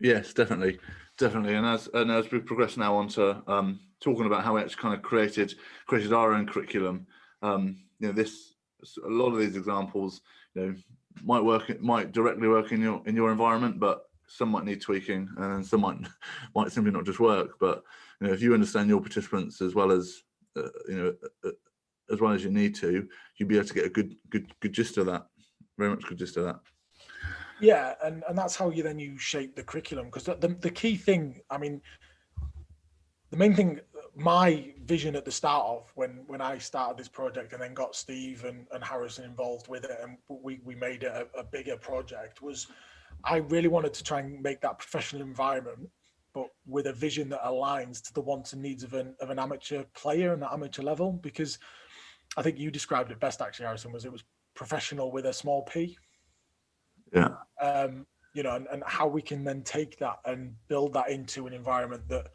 Yes, definitely. And as we progress now on to talking about how we actually kind of created our own curriculum, this a lot of these examples, might directly work in your environment, but some might need tweaking, and some might simply not just work. But if you understand your participants as well as as well as you need to, you'll be able to get a good gist of that. Very much good gist of that. Yeah, and that's how you shape the curriculum, because the key thing, I mean, the main thing, my vision at the start of when I started this project and then got Steve and Harrison involved with it, and we made it a bigger project, was I really wanted to try and make that professional environment, but with a vision that aligns to the wants and needs of an amateur player and that amateur level. Because I think you described it best, actually, Harrison, it was professional with a small p. Yeah. And how we can then take that and build that into an environment that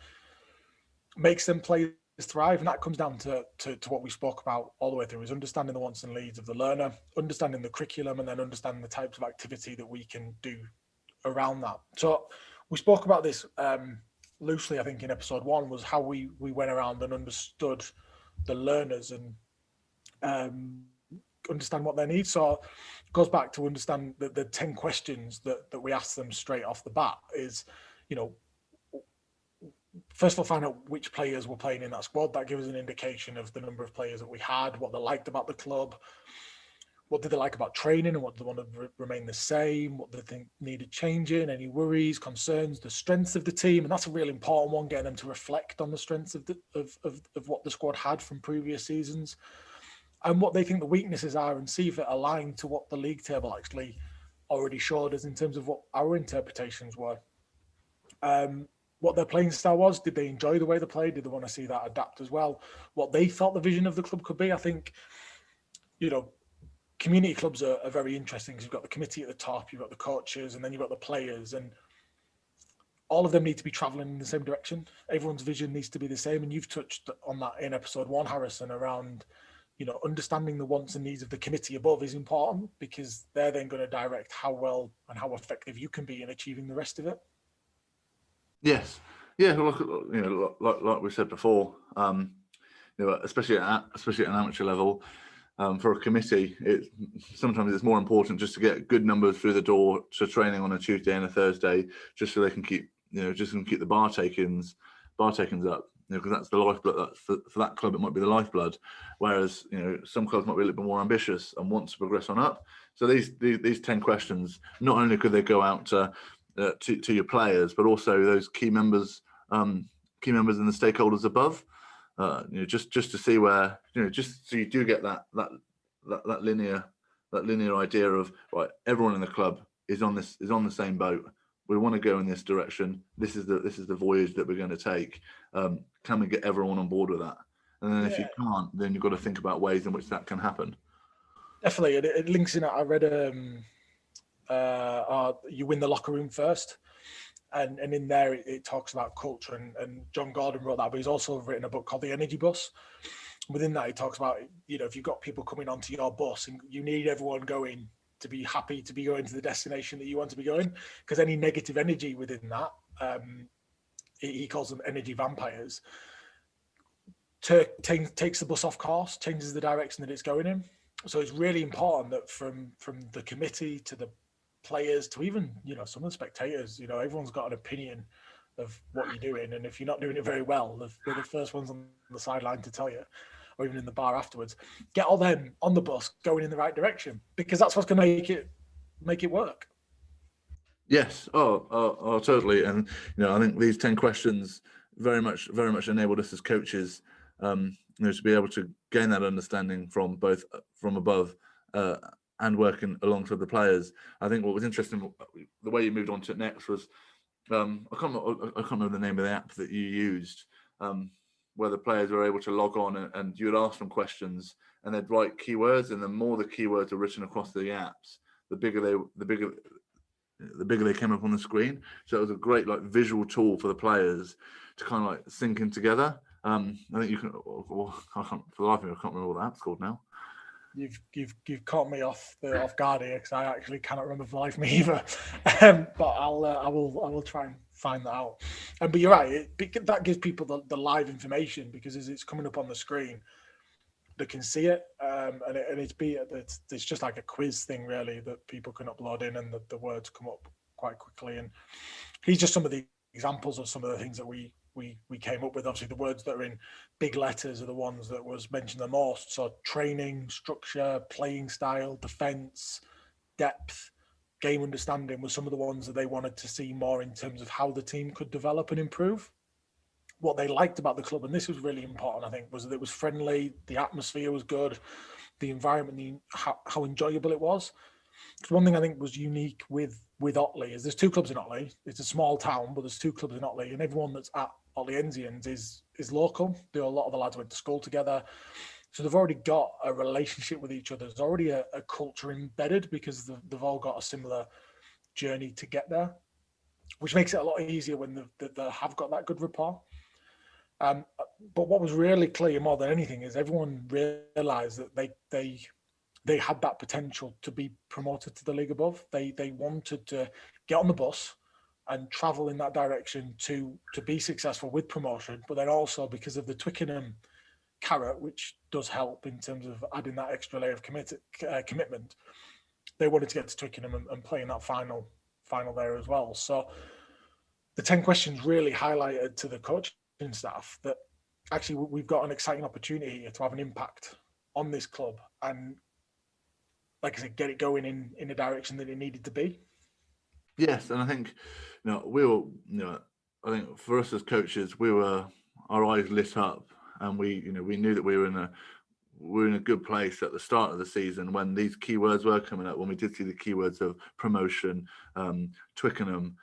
makes them players thrive. And that comes down to what we spoke about all the way through, is understanding the wants and needs of the learner, understanding the curriculum, and then understanding the types of activity that we can do around that. So we spoke about this loosely, I think, in episode 1, was how we went around and understood the learners and understand what they need. So it goes back to understand the 10 questions that we asked them straight off the bat is, first of all, find out which players were playing in that squad. That gives us an indication of the number of players that we had, what they liked about the club, what did they like about training, and what they want to remain the same, what they think needed changing, any worries, concerns, the strengths of the team. And that's a really important one, getting them to reflect on the strengths of what the squad had from previous seasons, and what they think the weaknesses are, and see if it aligned to what the league table actually already showed us in terms of what our interpretations were. What their playing style was. Did they enjoy the way they played? Did they want to see that adapt as well? What they thought the vision of the club could be. I think, community clubs are very interesting, because you've got the committee at the top, you've got the coaches, and then you've got the players, and all of them need to be traveling in the same direction. Everyone's vision needs to be the same. And you've touched on that in episode 1, Harrison, around, understanding the wants and needs of the committee above is important, because they're then going to direct how well and how effective you can be in achieving the rest of it. Yes, yeah. Like we said before, especially at an amateur level, for a committee, sometimes it's more important just to get good numbers through the door to training on a Tuesday and a Thursday, just so they can keep the bar takings up. Because that's the lifeblood. For that club, it might be the lifeblood. Whereas some clubs might be a little bit more ambitious and want to progress on up. So these 10 questions, not only could they go out to your players, but also those key members and the stakeholders above, just to see where, just so you do get that linear idea of, right, everyone in the club is on the same boat. We want to go in this direction. This is the voyage that we're going to take. Can we get everyone on board with that? And then if you can't, then you've got to think about ways in which that can happen. Definitely, it links in. I read you win the locker room first, and in there it talks about culture, and John Gordon wrote that, but he's also written a book called The Energy Bus. Within that, he talks about, if you've got people coming onto your bus, and you need everyone going to be happy to be going to the destination that you want to be going, because any negative energy within that, he calls them energy vampires, takes the bus off course, changes the direction that it's going in. So it's really important that from the committee to the players to even some of the spectators, everyone's got an opinion of what you're doing, and if you're not doing it very well, they're the first ones on the sideline to tell you, or even in the bar afterwards. Get all them on the bus going in the right direction, because that's what's going to make it work. Yes. Oh, totally. And I think these 10 questions very much enabled us as coaches, to be able to gain that understanding from above and working alongside the players. I think what was interesting, the way you moved on to it next, was I can't remember the name of the app that you used, where the players were able to log on and you would ask them questions and they'd write keywords, and the more the keywords are written across the apps, the bigger they came up on the screen. So it was a great visual tool for the players to kind of sink in together. I think you can. For the life of me, I can't remember what the app's called now. You've caught me off guard here, because I actually cannot remember for the life of me either. But I will try and find that out. But you're right, that gives people the live information, because as it's coming up on the screen, they can see it, and it's just like a quiz thing really that people can upload in, and the words come up quite quickly. And he's just some of the examples of some of the things that we came up with. Obviously, the words that are in big letters are the ones that was mentioned the most. So training, structure, playing style, defense, depth, game understanding was some of the ones that they wanted to see more in terms of how the team could develop and improve. What they liked about the club, and this was really important, I think, was that it was friendly, the atmosphere was good, the environment, how enjoyable it was. Because one thing I think was unique with Otley is there's two clubs in Otley. It's a small town, but there's two clubs in Otley, and everyone that's at Otliensians is local. A lot of the lads went to school together, so they've already got a relationship with each other. There's already a culture embedded, because they've all got a similar journey to get there, which makes it a lot easier when they have got that good rapport. But what was really clear more than anything is everyone realised that they had that potential to be promoted to the league above. They wanted to get on the bus and travel in that direction to be successful with promotion, but then also because of the Twickenham carrot, which does help in terms of adding that extra layer of commitment, they wanted to get to Twickenham and play in that final there as well. So the 10 questions really highlighted to the coaching staff that actually we've got an exciting opportunity here to have an impact on this club, and like I said, get it going in a direction that it needed to be. Yes, and I think I think for us as coaches, our eyes lit up, and we knew that we were in a good place at the start of the season when these keywords were coming up. When we did see the keywords of promotion, Twickenham,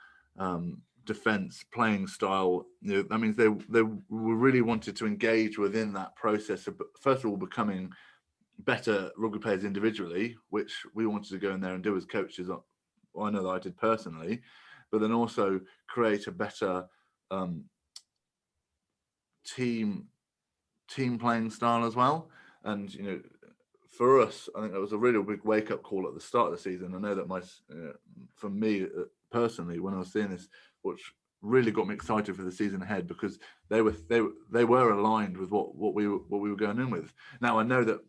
defence, playing style, that means they really wanted to engage within that process of, first of all, becoming better rugby players individually, which we wanted to go in there and do as coaches. I know that I did personally, but then also create a better team playing style as well. And for us, I think that was a really big wake up call at the start of the season. I know that for me personally, when I was seeing this, which really got me excited for the season ahead, because they were aligned with what we were going in with. Now I know that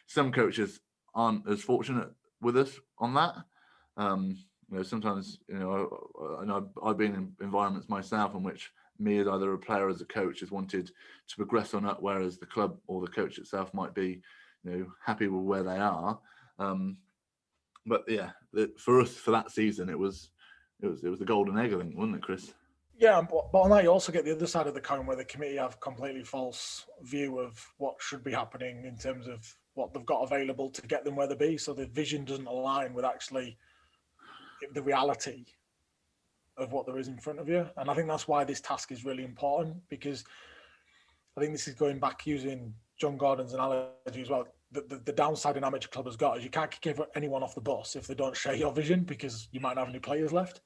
some coaches aren't as fortunate with us on that. Sometimes I've been in environments myself in which me as either a player or as a coach has wanted to progress on up, whereas the club or the coach itself might be happy with where they are. But yeah, for us for that season, it was the golden egg, I think, wasn't it, Kris? Yeah, but on that you also get the other side of the coin where the committee have completely false view of what should be happening in terms of what they've got available to get them where they be. So the vision doesn't align with actually the reality of what there is in front of you. And I think that's why this task is really important, because I think this is going back using John Gordon's analogy as well. The downside an amateur club has got is you can't kick anyone off the bus if they don't share your vision, because you might not have any players left.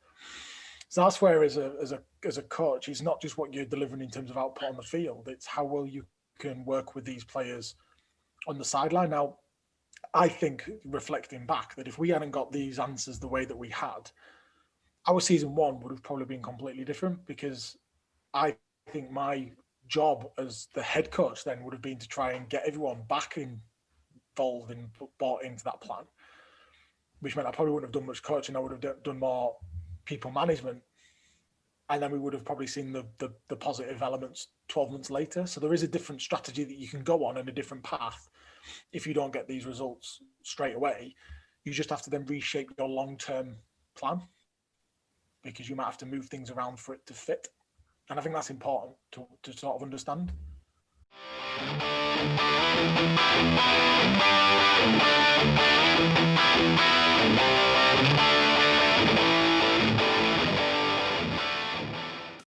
So that's where as a coach, it's not just what you're delivering in terms of output on the field, it's how well you can work with these players on the sideline. Now, I think, reflecting back, that if we hadn't got these answers the way that we had, our season one would have probably been completely different, because I think my job as the head coach then would have been to try and get everyone back involved and bought into that plan, which meant I probably wouldn't have done much coaching. I would have done more people management, and then we would have probably seen the positive elements 12 months later. So there is a different strategy that you can go on and a different path. If you don't get these results straight away, you just have to then reshape your long-term plan, because you might have to move things around for it to fit. And I think that's important to sort of understand.